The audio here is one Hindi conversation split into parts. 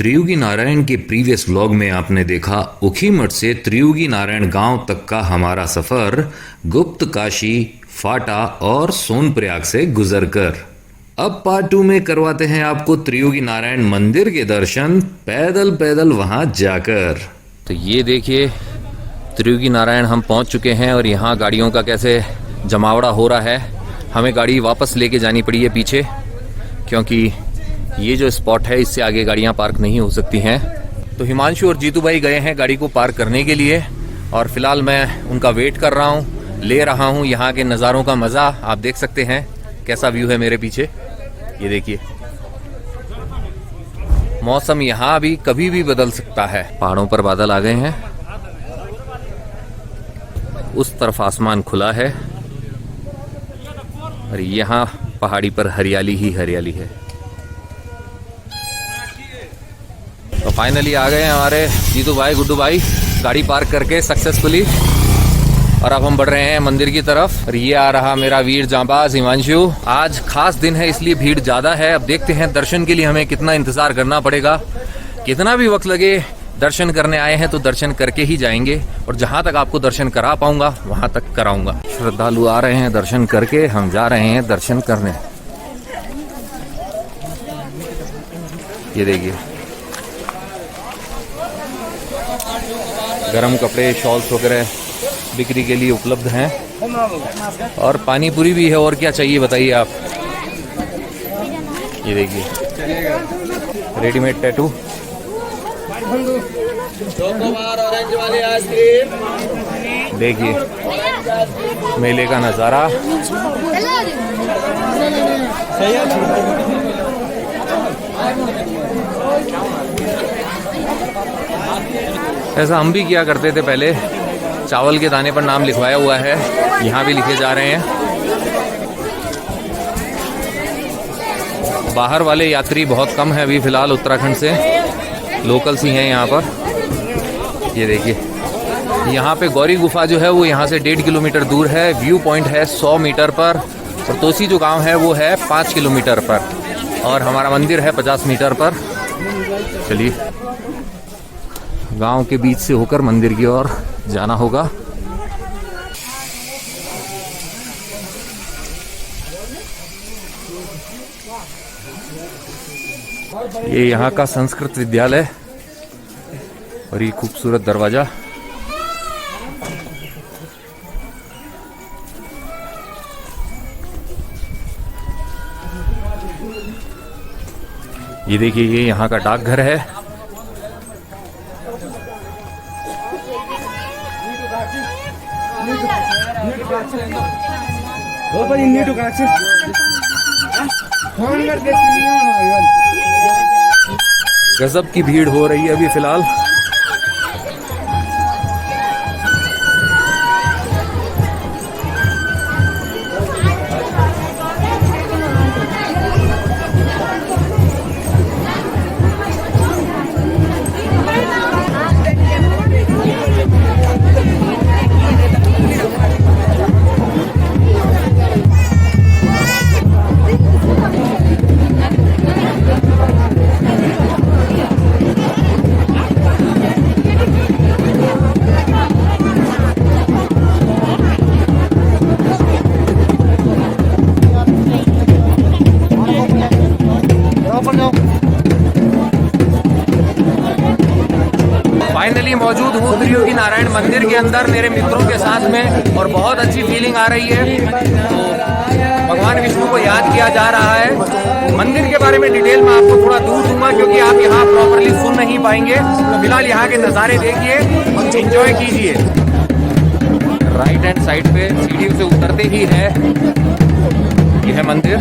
त्रियुगी नारायण के प्रीवियस व्लॉग में आपने देखा उखीमठ से त्रियुगी नारायण गांव तक का हमारा सफर गुप्त काशी, फाटा और सोनप्रयाग से गुजरकर। अब पार्ट 2 में करवाते हैं आपको त्रियुगी नारायण मंदिर के दर्शन पैदल पैदल वहां जाकर। तो ये देखिए त्रियुगी नारायण हम पहुंच चुके हैं और यहाँ गाड़ियों का कैसे जमावड़ा हो रहा है। हमें गाड़ी वापस लेके जानी पड़ी है पीछे, क्योंकि ये जो स्पॉट है इससे आगे गाड़ियां पार्क नहीं हो सकती हैं। तो हिमांशु और जीतू भाई गए हैं गाड़ी को पार्क करने के लिए और फिलहाल मैं उनका वेट कर रहा हूँ, ले रहा हूँ यहाँ के नज़ारों का मज़ा। आप देख सकते हैं कैसा व्यू है मेरे पीछे, ये देखिए। मौसम यहाँ भी कभी भी बदल सकता है। पहाड़ों पर बादल आ गए हैं, उस तरफ आसमान खुला है और यहाँ पहाड़ी पर हरियाली ही हरियाली है। तो फाइनली आ गए हैं हमारे जीतू भाई, गुड्डू भाई गाड़ी पार्क करके सक्सेसफुली, और अब हम बढ़ रहे हैं मंदिर की तरफ। और ये आ रहा मेरा वीर जांबाज हिमांशु। आज खास दिन है इसलिए भीड़ ज़्यादा है। अब देखते हैं दर्शन के लिए हमें कितना इंतज़ार करना पड़ेगा। कितना भी वक्त लगे, दर्शन करने आए हैं तो दर्शन करके ही जाएंगे और जहाँ तक आपको दर्शन करा पाऊंगा वहाँ तक कराऊंगा। श्रद्धालु आ रहे हैं दर्शन करके, हम जा रहे हैं दर्शन करने। ये देखिए गरम कपड़े, शॉल्स वगैरह बिक्री के लिए उपलब्ध हैं और पानी पूरी भी है। और क्या चाहिए बताइए आप। ये देखिए रेडीमेड टैटू, देखिए मेले का नज़ारा। ऐसा हम भी किया करते थे पहले। चावल के दाने पर नाम लिखवाया हुआ है, यहाँ भी लिखे जा रहे हैं। बाहर वाले यात्री बहुत कम है अभी फ़िलहाल, उत्तराखंड से लोकल्स ही हैं यहाँ पर। ये देखिए यहाँ पे गौरी गुफा जो है वो यहाँ से 1.5 किलोमीटर दूर है। व्यू पॉइंट है 100 मीटर पर और तोसी जो गांव है वो है 5 किलोमीटर पर और हमारा मंदिर है 50 मीटर पर। चलिए गांव के बीच से होकर मंदिर की ओर जाना होगा। ये यहाँ का संस्कृत विद्यालय और ये खूबसूरत दरवाजा। ये देखिए ये यहाँ का डाकघर है। गजब की भीड़ हो रही है अभी फिलहाल। फाइनली मौजूद हूँ त्रियुगी नारायण मंदिर के अंदर मेरे मित्रों के साथ में और बहुत अच्छी फीलिंग आ रही है। तो भगवान विष्णु को याद किया जा रहा है। मंदिर के बारे में डिटेल में आपको थोड़ा दूर दूंगा क्योंकि आप यहाँ प्रॉपरली सुन नहीं पाएंगे। फिलहाल यहाँ के नज़ारे देखिए, एंजॉय कीजिए। राइट हैंड साइड पे सीढ़ी से उतरते ही है यह मंदिर।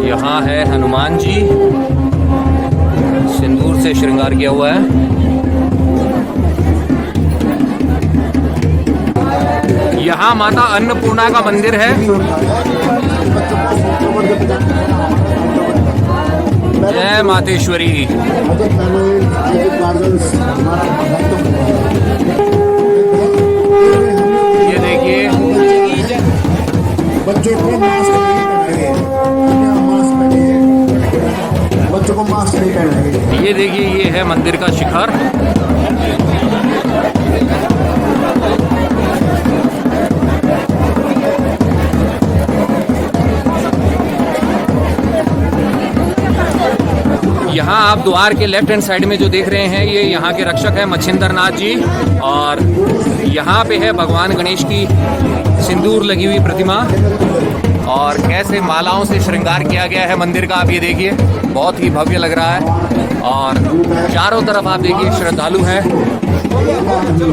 यहाँ है हनुमान जी, सिंदूर से श्रृंगार किया हुआ है। यहाँ माता अन्नपूर्णा का मंदिर है। जय मातेश्वरी। ये देखिए बच्चों को मास्क नहीं पहनाएंगे, बिना मास्क पहने बच्चों को मास्क नहीं पहनाएंगे। ये देखिए, ये है मंदिर का शिखर। यहाँ आप द्वार के लेफ्ट हैंड साइड में जो देख रहे हैं, ये यहाँ के रक्षक है मच्छिंद्र नाथ जी। और यहाँ पे है भगवान गणेश की सिंदूर लगी हुई प्रतिमा, और कैसे मालाओं से श्रृंगार किया गया है मंदिर का, आप ये देखिए, बहुत ही भव्य लग रहा है। और चारों तरफ आप देखिए श्रद्धालु हैं।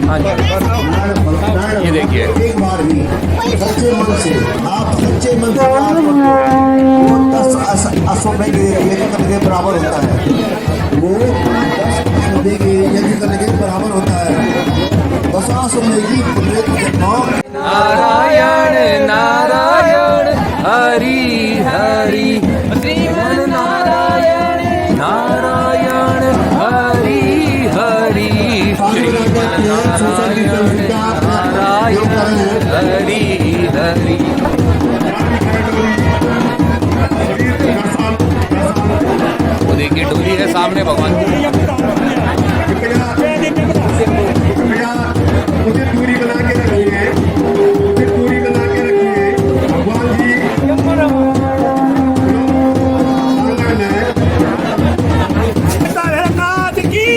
हाँ जी, ये देखिए, एक बार भी सच्चे मन से, आप सच्चे मन से वो 10 अश्वमेध यज्ञ करने के बराबर होता है। वो 10 अश्वमेध यज्ञ करने के बराबर होता है। 10 अश्वमेध की पुण्य नारायण नारायण हरि हरि श्रीमन नारायण नारायण हरि हरि श्रीमन नारायण नारायण हरि हरि। वो देखिए, डोली है सामने भगवान की। मुझे दूरी बना के रखिए, मुझे दूरी बना के रखिए। भगवान जी नाथ की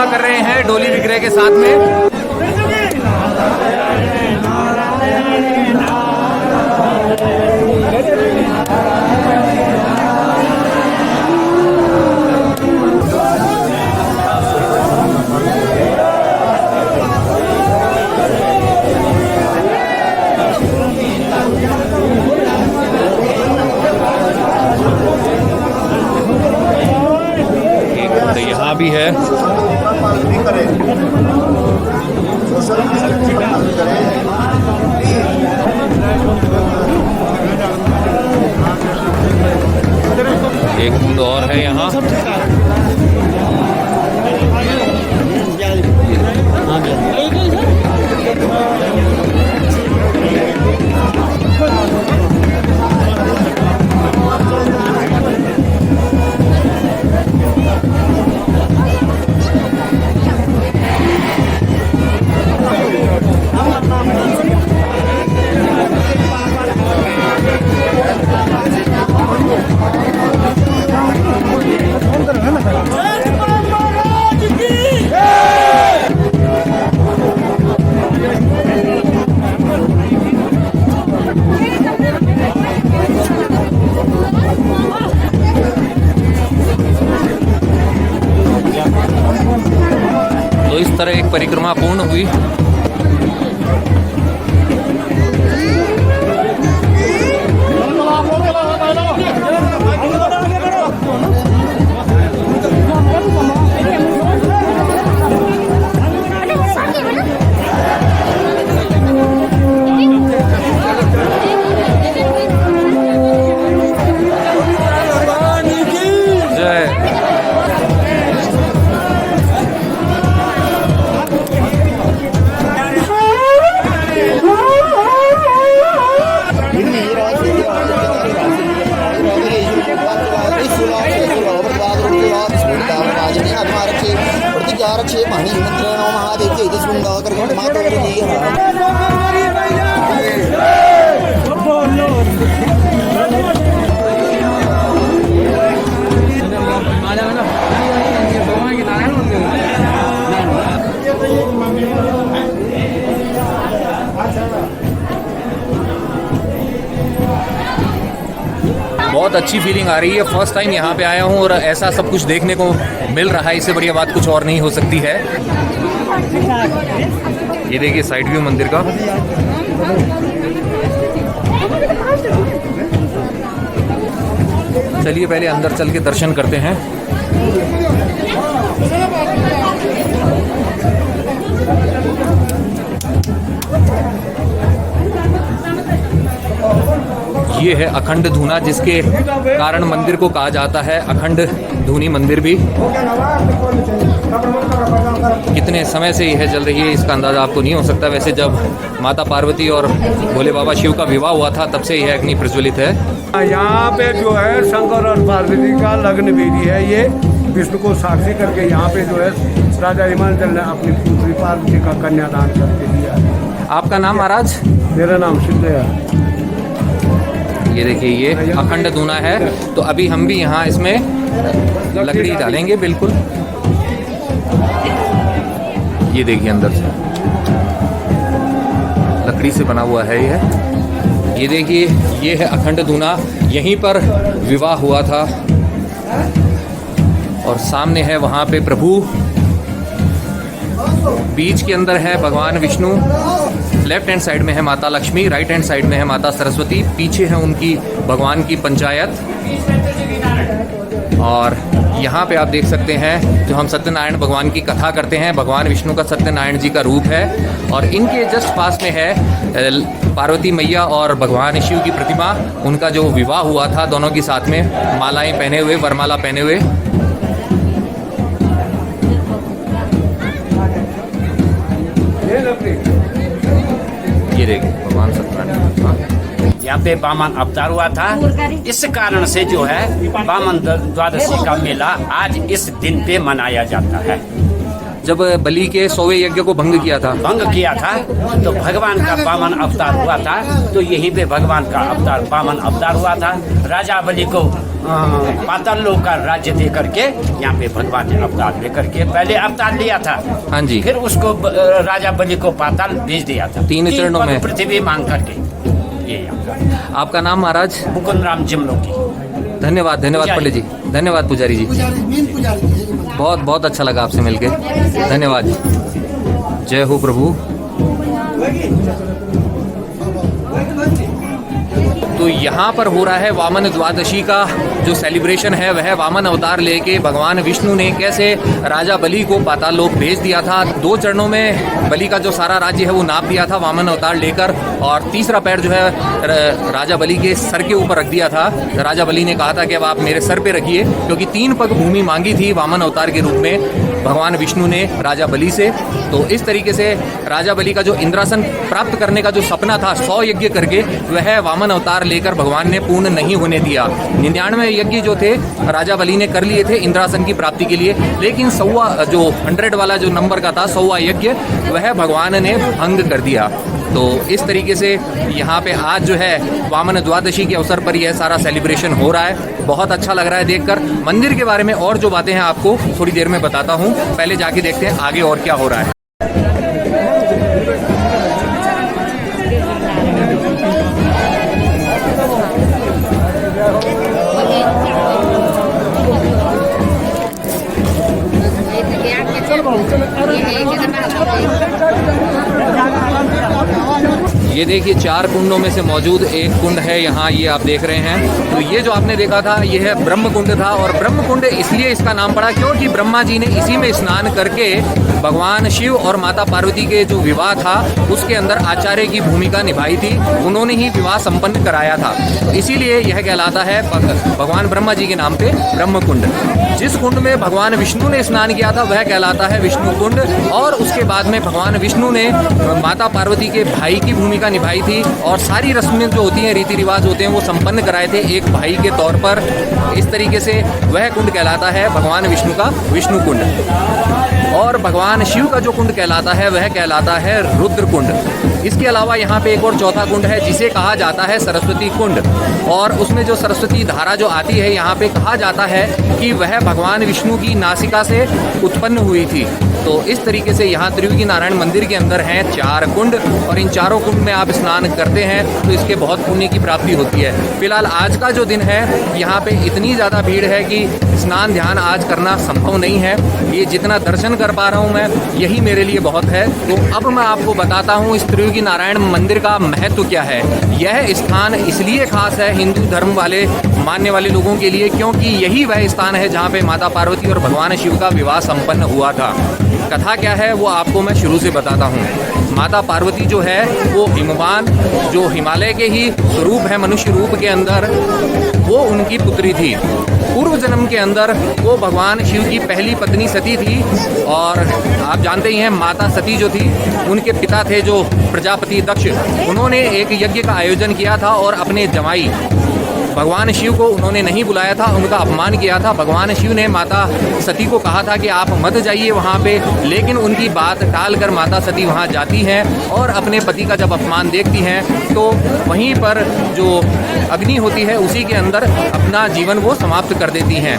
कर रहे हैं डोली विग्रह के साथ में। एक यहाँ भी है। एक कुंड और है यहाँ। तो इस तरह एक परिक्रमा पूर्ण हुई। बहुत अच्छी फीलिंग आ रही है। फर्स्ट टाइम यहाँ पे आया हूँ और ऐसा सब कुछ देखने को मिल रहा है, इससे बढ़िया बात कुछ और नहीं हो सकती है। ये देखिए साइड व्यू मंदिर का। चलिए पहले अंदर चल के दर्शन करते हैं। ये है अखंड धूना, जिसके कारण मंदिर को कहा जाता है अखंड धूनी मंदिर भी। कितने समय से यह जल रही है इसका अंदाजा आपको नहीं हो सकता। वैसे जब माता पार्वती और भोले बाबा शिव का विवाह हुआ था तब से यह अग्नि प्रज्वलित है। यहाँ पे जो है शंकर और पार्वती का लग्न वेदी है। ये विष्णु को साक्षी करके यहाँ पे जो है राजा हिमांचल ने अपनी पुत्री पार्वती का कन्यादान करके दिया। आपका नाम महाराज? मेरा नाम सिद्ध है। ये देखिए ये अखंड धूना है। तो अभी हम भी यहाँ इसमें लकड़ी डालेंगे। बिल्कुल, ये देखिए अंदर से लकड़ी से बना हुआ है यह। ये देखिए ये है अखंड धूना। यहीं पर विवाह हुआ था और सामने है वहाँ पे प्रभु। बीच के अंदर है भगवान विष्णु, लेफ्ट हैंड साइड में है माता लक्ष्मी, राइट हैंड साइड में है माता सरस्वती, पीछे है उनकी भगवान की पंचायत। और यहाँ पे आप देख सकते हैं जो हम सत्यनारायण भगवान की कथा करते हैं, भगवान विष्णु का सत्यनारायण जी का रूप है। और इनके जस्ट पास में है पार्वती मैया और भगवान शिव की प्रतिमा। उनका जो विवाह हुआ था दोनों के साथ में, मालाएं पहने हुए, वरमाला पहने हुए। ये देखिए भगवान सत्यनारायण। यहाँ पे वामन अवतार हुआ था। इस कारण से जो है वामन द्वादशी का मेला आज इस दिन पे मनाया जाता है। जब बलि के 100वें यज्ञ को भंग किया था, किया था तो भगवान का वामन अवतार हुआ था। तो यहीं पे भगवान का अवतार वामन अवतार हुआ था। राजा बलि को पाताल लोक का राज्य दे करके यहाँ पे भगवान ने अवतार लेकर के पहले अवतार लिया था। हाँ जी। फिर उसको राजा बलि को पाताल भेज दिया था 3 चरणों में, पृथ्वी मांग करके। ये आपका नाम महाराज? मुकुंद राम जिमलोकी। धन्यवाद, धन्यवाद पंडित जी, धन्यवाद पुजारी जी। बहुत बहुत अच्छा लगा आपसे मिलके, धन्यवाद जी। जय हो प्रभु। तो यहाँ पर हो रहा है वामन द्वादशी का जो सेलिब्रेशन है, वह वामन अवतार लेके भगवान विष्णु ने कैसे राजा बलि को पाताल लोक भेज दिया था। 2 चरणों में बलि का जो सारा राज्य है वो नाप दिया था वामन अवतार लेकर, और तीसरा पैर जो है राजा बलि के सर के ऊपर रख दिया था। राजा बलि ने कहा था कि अब आप मेरे सर पे रखिए, क्योंकि 3 पग भूमि मांगी थी वामन अवतार के रूप में भगवान विष्णु ने राजा बलि से। तो इस तरीके से राजा बलि का जो इंद्रासन प्राप्त करने का जो सपना था 100 यज्ञ करके, वह वामन अवतार लेकर भगवान ने पूर्ण नहीं होने दिया। 99 यज्ञ जो थे राजा बलि ने कर लिए थे इंद्रासन की प्राप्ति के लिए, लेकिन 100 वाला जो नंबर का था 100वां यज्ञ, वह भगवान ने भंग कर दिया। तो इस तरीके से यहाँ पे आज जो है वामन द्वादशी के अवसर पर यह सारा सेलिब्रेशन हो रहा है। बहुत अच्छा लग रहा है देखकर। मंदिर के बारे में और जो बातें हैं आपको थोड़ी देर में बताता हूँ, पहले जाके देखते हैं आगे और क्या हो रहा है। ये देखिए 4 कुंडों में से मौजूद एक कुंड है यहाँ, ये आप देख रहे हैं। तो ये जो आपने देखा था ये है ब्रह्म कुंड था, और ब्रह्म कुंड इसलिए इसका नाम पड़ा क्योंकि ब्रह्मा जी ने इसी में स्नान करके भगवान शिव और माता पार्वती के जो विवाह था उसके अंदर आचार्य की भूमिका निभाई थी। उन्होंने ही विवाह संपन्न कराया था, इसीलिए यह कहलाता है भगवान ब्रह्मा जी के नाम पे ब्रह्म कुंड। जिस कुंड में भगवान विष्णु ने स्नान किया था वह कहलाता है विष्णु कुंड, और उसके बाद में भगवान विष्णु ने माता पार्वती के भाई की भूमिका निभाई थी, और सारी रस्में जो होती हैं, रीति रिवाज होते हैं, वो संपन्न कराए थे एक भाई के तौर पर। इस तरीके से वह कुंड कहलाता है भगवान विष्णु का विष्णु कुंड। और भगवान शिव का जो कुंड कहलाता है वह कहलाता है रुद्र कुंड। इसके अलावा यहाँ पे एक और चौथा कुंड है जिसे कहा जाता है सरस्वती कुंड, और उसमें जो सरस्वती धारा जो आती है यहाँ पे कहा जाता है कि वह भगवान विष्णु की नासिका से उत्पन्न हुई थी। तो इस तरीके से यहाँ त्रियुगी नारायण मंदिर के अंदर हैं 4 कुंड, और इन चारों कुंड में आप स्नान करते हैं तो इसके बहुत पुण्य की प्राप्ति होती है। फिलहाल आज का जो दिन है यहाँ पे इतनी ज़्यादा भीड़ है कि स्नान ध्यान आज करना संभव नहीं है। ये जितना दर्शन कर पा रहा हूँ मैं, यही मेरे लिए बहुत है। तो अब मैं आपको बताता हूँ इस त्रियुगी नारायण मंदिर का महत्व क्या है। यह स्थान इसलिए खास है, हिंदू धर्म वाले मानने वाले लोगों के लिए, क्योंकि यही वह स्थान है जहाँ पे माता पार्वती और भगवान शिव का विवाह संपन्न हुआ था। कथा क्या है वो आपको मैं शुरू से बताता हूँ। माता पार्वती जो है वो हिमवान, जो हिमालय के ही स्वरूप है मनुष्य रूप के अंदर, वो उनकी पुत्री थी। पूर्व जन्म के अंदर वो भगवान शिव की पहली पत्नी सती थी। और आप जानते ही हैं माता सती जो थी, उनके पिता थे जो प्रजापति दक्ष, उन्होंने एक यज्ञ का आयोजन किया था और अपने जमाई भगवान शिव को उन्होंने नहीं बुलाया था, उनका अपमान किया था। भगवान शिव ने माता सती को कहा था कि आप मत जाइए वहाँ पे, लेकिन उनकी बात टालकर माता सती वहाँ जाती हैं और अपने पति का जब अपमान देखती हैं तो वहीं पर जो अग्नि होती है उसी के अंदर अपना जीवन वो समाप्त कर देती हैं।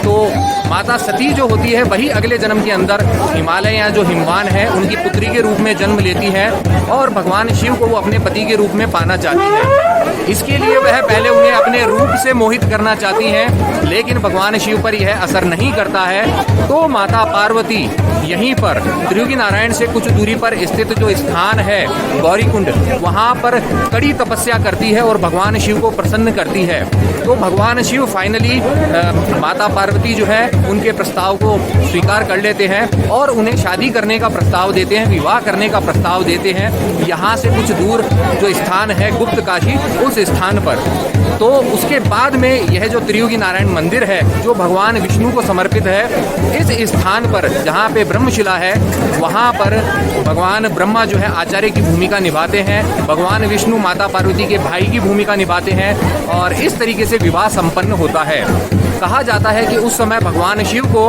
तो माता सती जो होती है वही अगले जन्म के अंदर हिमालय या जो हिमवान है उनकी पुत्री के रूप में जन्म लेती है और भगवान शिव को वो अपने पति के रूप में पाना चाहती है। इसके लिए वह पहले उन्हें अपने रूप से मोहित करना चाहती हैं, लेकिन भगवान शिव पर यह असर नहीं करता है। तो माता पार्वती यहीं पर त्रियुगी नारायण से कुछ दूरी पर स्थित जो स्थान है गौरीकुंड, वहाँ पर कड़ी तपस्या करती है और भगवान शिव को प्रसन्न करती है। तो भगवान शिव फाइनली माता पार्वती जो है उनके प्रस्ताव को स्वीकार कर लेते हैं और उन्हें शादी करने का प्रस्ताव देते हैं, विवाह करने का प्रस्ताव देते हैं। यहाँ से कुछ दूर जो स्थान है गुप्त काशी, उस स्थान पर। तो उसके बाद में यह जो त्रियुगी नारायण मंदिर है जो भगवान विष्णु को समर्पित है, इस स्थान पर जहाँ पे ब्रह्मशिला है वहाँ पर भगवान ब्रह्मा जो है आचार्य की भूमिका निभाते हैं, भगवान विष्णु माता पार्वती के भाई की भूमिका निभाते हैं और इस तरीके से विवाह संपन्न होता है। कहा जाता है कि उस समय भगवान शिव को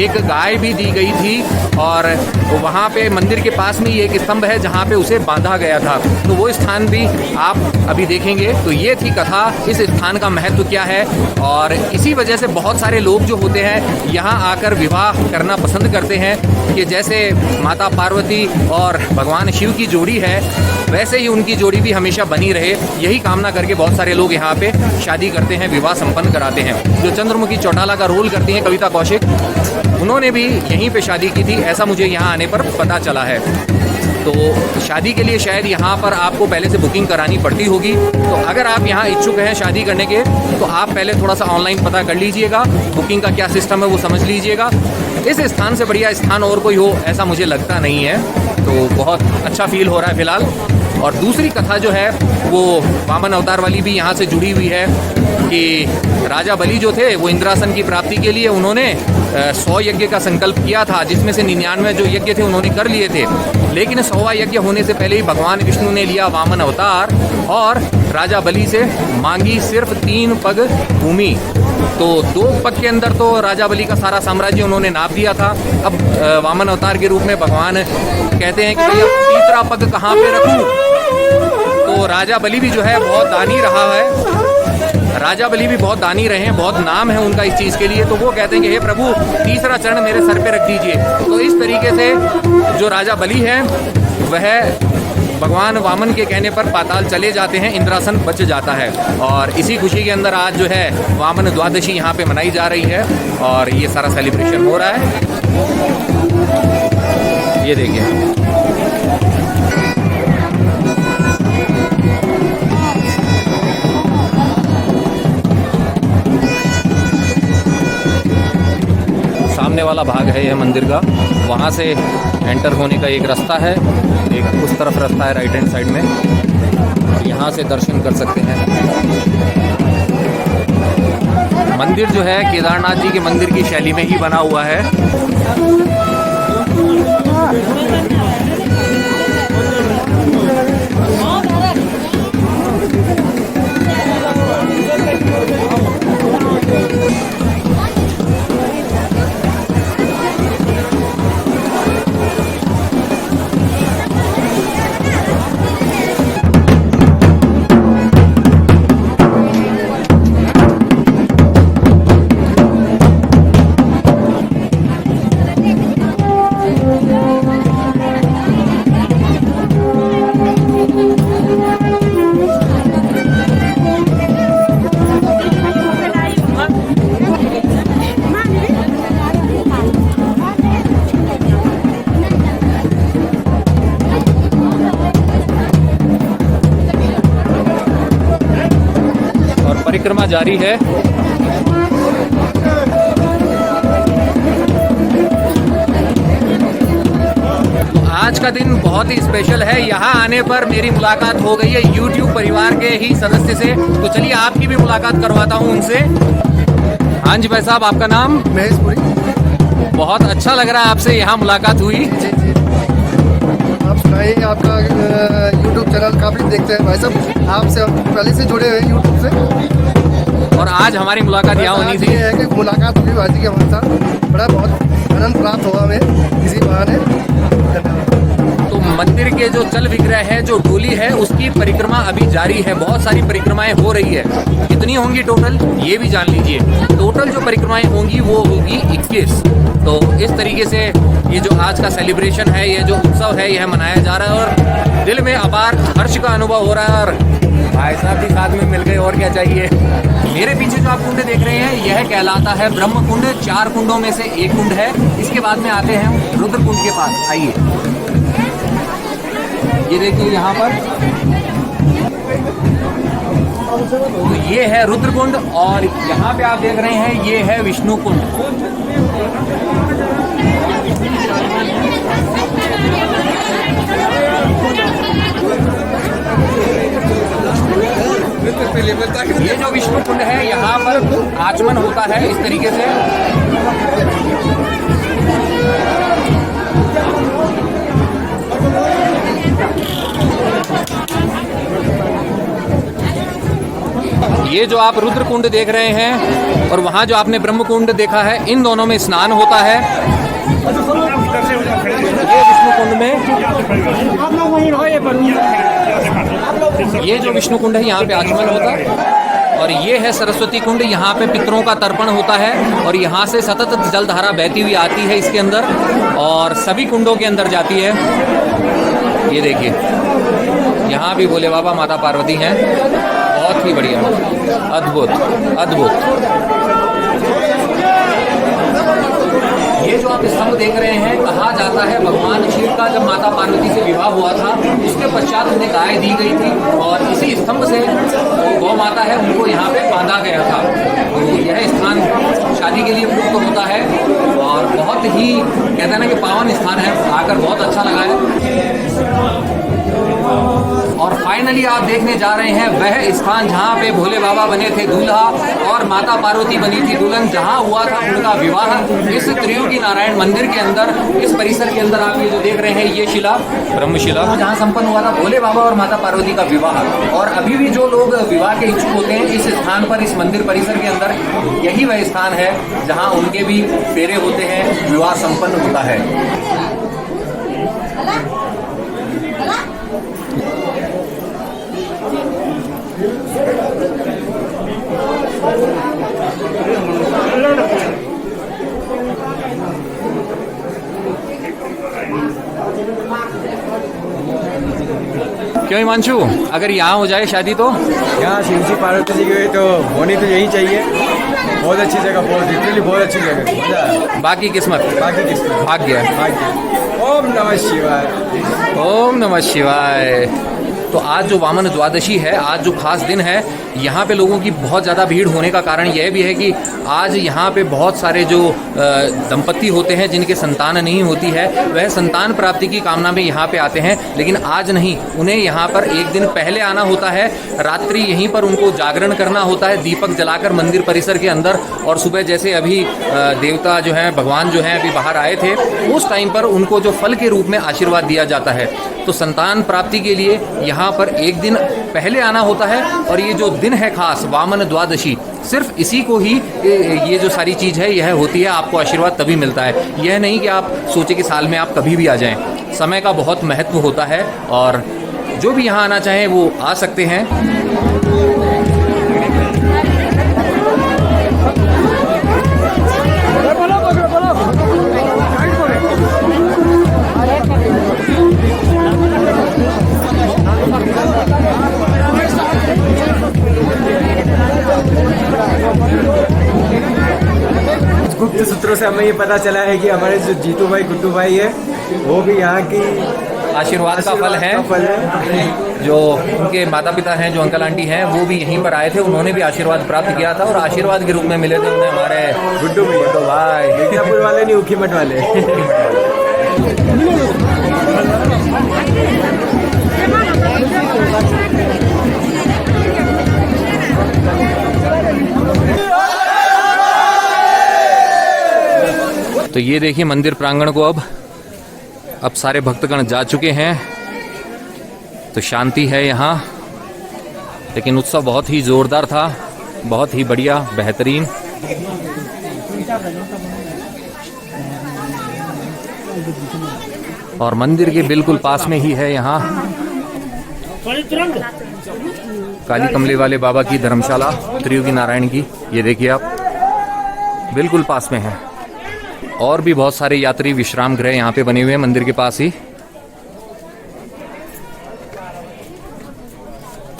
एक गाय भी दी गई थी और वहाँ पे मंदिर के पास में ही एक स्तंभ है जहाँ पे उसे बांधा गया था। तो वो स्थान भी आप अभी देखेंगे। तो ये थी कथा, इस स्थान का महत्व क्या है। और इसी वजह से बहुत सारे लोग जो होते हैं यहाँ आकर विवाह करना पसंद करते हैं कि जैसे माता पार्वती और भगवान शिव की जोड़ी है वैसे ही उनकी जोड़ी भी हमेशा बनी रहे। यही कामना करके बहुत सारे लोग यहाँ पे शादी करते हैं, विवाह संपन्न कराते हैं। जो चंद्रमुखी चौटाला का रोल करती हैं कविता कौशिक, उन्होंने भी यहीं पे शादी की थी, ऐसा मुझे यहाँ आने पर पता चला है। तो शादी के लिए शायद यहाँ पर आपको पहले से बुकिंग करानी पड़ती होगी। तो अगर आप यहाँ इच्छुक हैं शादी करने के तो आप पहले थोड़ा सा ऑनलाइन पता कर लीजिएगा, बुकिंग का क्या सिस्टम है वो समझ लीजिएगा। इस स्थान से बढ़िया स्थान और कोई हो ऐसा मुझे लगता नहीं है। तो बहुत अच्छा फील हो रहा है फिलहाल। और दूसरी कथा जो है वो वामन अवतार वाली भी यहाँ से जुड़ी हुई है कि राजा बलि जो थे वो इंद्रासन की प्राप्ति के लिए उन्होंने 100 यज्ञ का संकल्प किया था, जिसमें से 99 जो यज्ञ थे उन्होंने कर लिए थे। लेकिन 100वां यज्ञ होने से पहले ही भगवान विष्णु ने लिया वामन अवतार और राजा बलि से मांगी सिर्फ 3 पग भूमि। तो 2 पग के अंदर तो राजा बलि का सारा साम्राज्य उन्होंने नाप दिया था। अब वामन अवतार के रूप में भगवान कहते हैं कि भैया तीसरा पग कहाँ पे रखूं। तो राजा बलि भी जो है बहुत दानी रहा है, राजा बलि भी बहुत दानी रहे हैं, बहुत नाम है उनका इस चीज़ के लिए। तो वो कहते हैं कि हे प्रभु तीसरा चरण मेरे सर पे रख दीजिए। तो इस तरीके से जो राजा बलि है वह भगवान वामन के कहने पर पाताल चले जाते हैं, इंद्रासन बच जाता है। और इसी खुशी के अंदर आज जो है वामन द्वादशी यहाँ पे मनाई जा रही है और ये सारा सेलिब्रेशन हो रहा है। ये देखिए सामने वाला भाग है यह मंदिर का, वहाँ से एंटर होने का एक रास्ता है, एक उस तरफ रास्ता है राइट हैंड साइड में, यहाँ से दर्शन कर सकते हैं। मंदिर जो है केदारनाथ जी के मंदिर की शैली में ही बना हुआ है। परिक्रमा जारी है। आज का दिन बहुत ही स्पेशल है। यहाँ आने पर मेरी मुलाकात हो गई है YouTube परिवार के ही सदस्य से। तो चलिए आपकी भी मुलाकात करवाता हूँ उनसे। हाँ जी भाई साहब, आपका नाम? महेशपुरी। बहुत अच्छा लग रहा है आपसे यहाँ मुलाकात हुई। जी जी, आप सुनाइए, आपका YouTube चैनल काफ़ी देखते हैं भाई साहब, आपसे हम पहले से जुड़े हुए हैं YouTube से, और आज हमारी मुलाकात यहाँ होनी थी। ये है कि मुलाकात हुई भाई जी के हमारे साथ, बड़ा बहुत आनंद प्राप्त हुआ हमें इसी बहाने। तो मंदिर के जो चल विग्रह है, जो डोली है, उसकी परिक्रमा अभी जारी है। बहुत सारी परिक्रमाएं हो रही है। कितनी होंगी टोटल ये भी जान लीजिए। टोटल जो परिक्रमाएं होंगी वो होगी 21। तो इस तरीके से ये जो आज का सेलिब्रेशन है, ये जो उत्सव है, यह मनाया जा रहा है और दिल में अपार हर्ष का अनुभव हो रहा है। और भाई साहब भी साथ में मिल गए, और क्या चाहिए। मेरे पीछे जो आप कुंड देख रहे हैं, यह कहलाता है ब्रह्म कुंड। 4 कुंडों में से एक कुंड है। इसके बाद में आते हैं रुद्र कुंड के पास। आइए, ये देखिए यहाँ पर, तो ये है रुद्र कुंड और यहाँ पे आप देख रहे हैं ये है विष्णु कुंड। ये जो विष्णु कुंड है, यहाँ पर आचमन होता है इस तरीके से। ये जो आप रुद्र कुंड देख रहे हैं और वहाँ जो आपने ब्रह्म कुंड देखा है, इन दोनों में स्नान होता है। ये विष्णु कुंड में, ये जो विष्णु कुंड है, यहाँ पे आचमन होता है। और ये है सरस्वती कुंड। यहाँ पे पितरों का तर्पण होता है और यहाँ से सतत जलधारा बहती हुई आती है इसके अंदर और सभी कुंडों के अंदर जाती है। ये देखिए, यहाँ भी भोले बाबा माता पार्वती हैं। बहुत ही बढ़िया, अद्भुत अद्भुत। ये जो आप स्तंभ देख रहे हैं, कहा जाता है भगवान शिव का जब माता पार्वती से विवाह हुआ था, उसके पश्चात उन्हें गाय दी गई थी और इसी स्तंभ से गौ माता है, उनको यहाँ पे बांधा गया था। तो यह स्थान शादी के लिए प्रयुक्त होता है और बहुत ही कहते हैं ना कि पावन स्थान है। आकर बहुत अच्छा लगा है। और फाइनली आप देखने जा रहे हैं वह स्थान जहाँ पे भोले बाबा बने थे दूल्हा और माता पार्वती बनी थी दुल्हन, जहाँ हुआ था उनका विवाह इस त्रियोगी नारायण मंदिर के अंदर। इस परिसर के अंदर आप ये जो देख रहे हैं, ये शिला ब्रह्मशिला, जहाँ संपन्न हुआ था भोले बाबा और माता पार्वती का विवाह। और अभी भी जो लोग विवाह के इच्छुक होते हैं, इस स्थान पर, इस मंदिर परिसर के अंदर, यही वह स्थान है जहाँ उनके भी फेरे होते हैं, विवाह संपन्न होता है। क्यों हिमांशु, अगर यहाँ हो जाए शादी तो? यहाँ शिव जी पार्वती जी की तो होनी तो यही चाहिए। बहुत अच्छी जगह, बहुत लिटरली बहुत अच्छी जगह, मजा आया। बाकी किस्मत, बाकी किस्मत भाग्य। ओम नमः शिवाय। ओम नमः शिवाय। तो आज जो वामन द्वादशी है, आज जो खास दिन है, यहाँ पे लोगों की बहुत ज़्यादा भीड़ होने का कारण यह भी है कि आज यहाँ पे बहुत सारे जो दंपति होते हैं जिनके संतान नहीं होती है, वह संतान प्राप्ति की कामना में यहाँ पे आते हैं। लेकिन आज नहीं, उन्हें यहाँ पर एक दिन पहले आना होता है। रात्रि यहीं पर उनको जागरण करना होता है दीपक जलाकर मंदिर परिसर के अंदर। और सुबह जैसे अभी देवता जो हैं, भगवान जो हैं, अभी बाहर आए थे, उस टाइम पर उनको जो फल के रूप में आशीर्वाद दिया जाता है। तो संतान प्राप्ति के लिए यहाँ पर एक दिन पहले आना होता है। और ये जो दिन है खास, वामन द्वादशी, सिर्फ इसी को ही ये जो सारी चीज़ है यह होती है। आपको आशीर्वाद तभी मिलता है। यह नहीं कि आप सोचे कि साल में आप कभी भी आ जाएं। समय का बहुत महत्व होता है और जो भी यहाँ आना चाहें वो आ सकते हैं। गुप्त सूत्रों से हमें ये पता चला है कि हमारे जो जीतू भाई, गुड्डू भाई है, वो भी यहाँ की आशीर्वाद का फल है। जो उनके माता पिता हैं, जो अंकल आंटी हैं, वो भी यहीं पर आए थे, उन्होंने भी आशीर्वाद प्राप्त किया था और आशीर्वाद के रूप में मिले थे उन्हें हमारे गुड्डू भाई, मिर्जापुर वाले नहीं, उखीमठ वाले। तो ये देखिए मंदिर प्रांगण को अब सारे भक्तगण जा चुके हैं, तो शांति है यहाँ, लेकिन उत्सव बहुत ही जोरदार था, बहुत ही बढ़िया, बेहतरीन। और मंदिर के बिल्कुल पास में ही है यहाँ काली कमले वाले बाबा की धर्मशाला, त्रियोगी नारायण की। ये देखिए आप, बिल्कुल पास में है। और भी बहुत सारे यात्री विश्राम गृह यहाँ पे बने हुए हैं मंदिर के पास ही।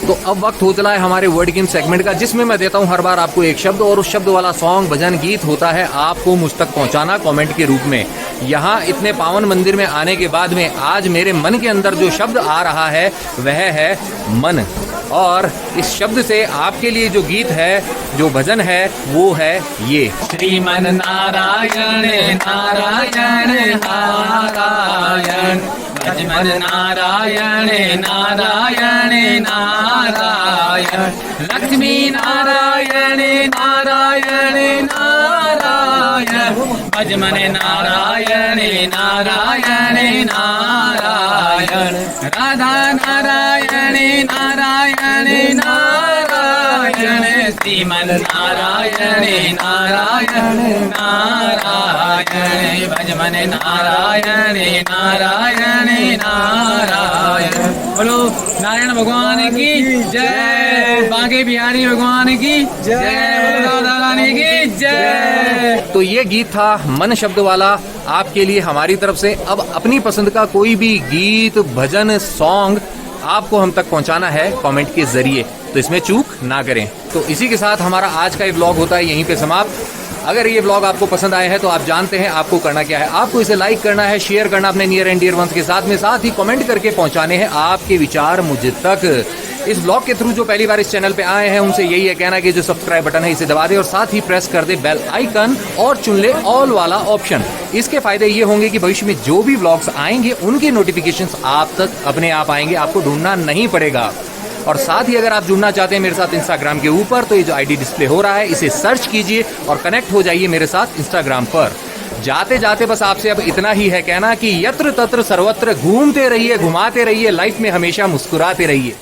तो अब वक्त हो चला है हमारे वर्ड गेम सेगमेंट का, जिसमें मैं देता हूं हर बार आपको एक शब्द और उस शब्द वाला सॉन्ग, भजन, गीत होता है आपको मुझ तक पहुंचाना कमेंट के रूप में। यहाँ इतने पावन मंदिर में आने के बाद में आज मेरे मन के अंदर जो शब्द आ रहा है वह है मन, और इस शब्द से आपके लिए जो गीत है, जो भजन है, वो है ये। श्रीमन नारायण नारायण नारायण, भजमन नारायण नारायण नारायण, लक्ष्मी नारायण नारायण नारायण, भजमन नारायण नारायण नारायण, राधा नारायण नारायण नारायण, श्रीमन नारायण नारायण नारायण, भजमन नारायण नारायण नारायण। बोलो नारायण भगवान की जय, बांके बिहारी भगवान की जय, राधा रानी की जय। तो ये गीत था मन शब्द वाला आपके लिए हमारी तरफ से। अब अपनी पसंद का कोई भी गीत, भजन, सॉन्ग आपको हम तक पहुंचाना है कमेंट के जरिए, तो इसमें चूक ना करें। तो इसी के साथ हमारा आज का ये व्लॉग होता है यहीं पे समाप्त। अगर ये व्लॉग आपको पसंद आया है तो आप जानते हैं आपको करना क्या है। आपको इसे लाइक करना है, शेयर करना अपने नियर एंड डियर वंस के साथ में, साथ ही कमेंट करके पहुंचाने हैं आपके विचार मुझे तक। इस ब्लॉग के थ्रू जो पहली बार इस चैनल पे आए हैं उनसे यही है कहना कि जो सब्सक्राइब बटन है इसे दबा दे और साथ ही प्रेस कर दे बेल आइकन और चुन ले ऑल वाला ऑप्शन। इसके फायदे ये होंगे कि भविष्य में जो भी व्लॉग्स आएंगे उनके नोटिफिकेशंस आप तक अपने आप आएंगे, आपको ढूंढना नहीं पड़ेगा। और साथ ही अगर आप जुड़ना चाहते हैं मेरे साथ इंस्टाग्राम के ऊपर, तो ये जो आईडी डिस्प्ले हो रहा है इसे सर्च कीजिए और कनेक्ट हो जाइए मेरे साथ इंस्टाग्राम पर। जाते जाते बस आपसे अब इतना ही है कहना कि यत्र तत्र सर्वत्र घूमते रहिए, घुमाते रहिए, लाइफ में हमेशा मुस्कुराते रहिए।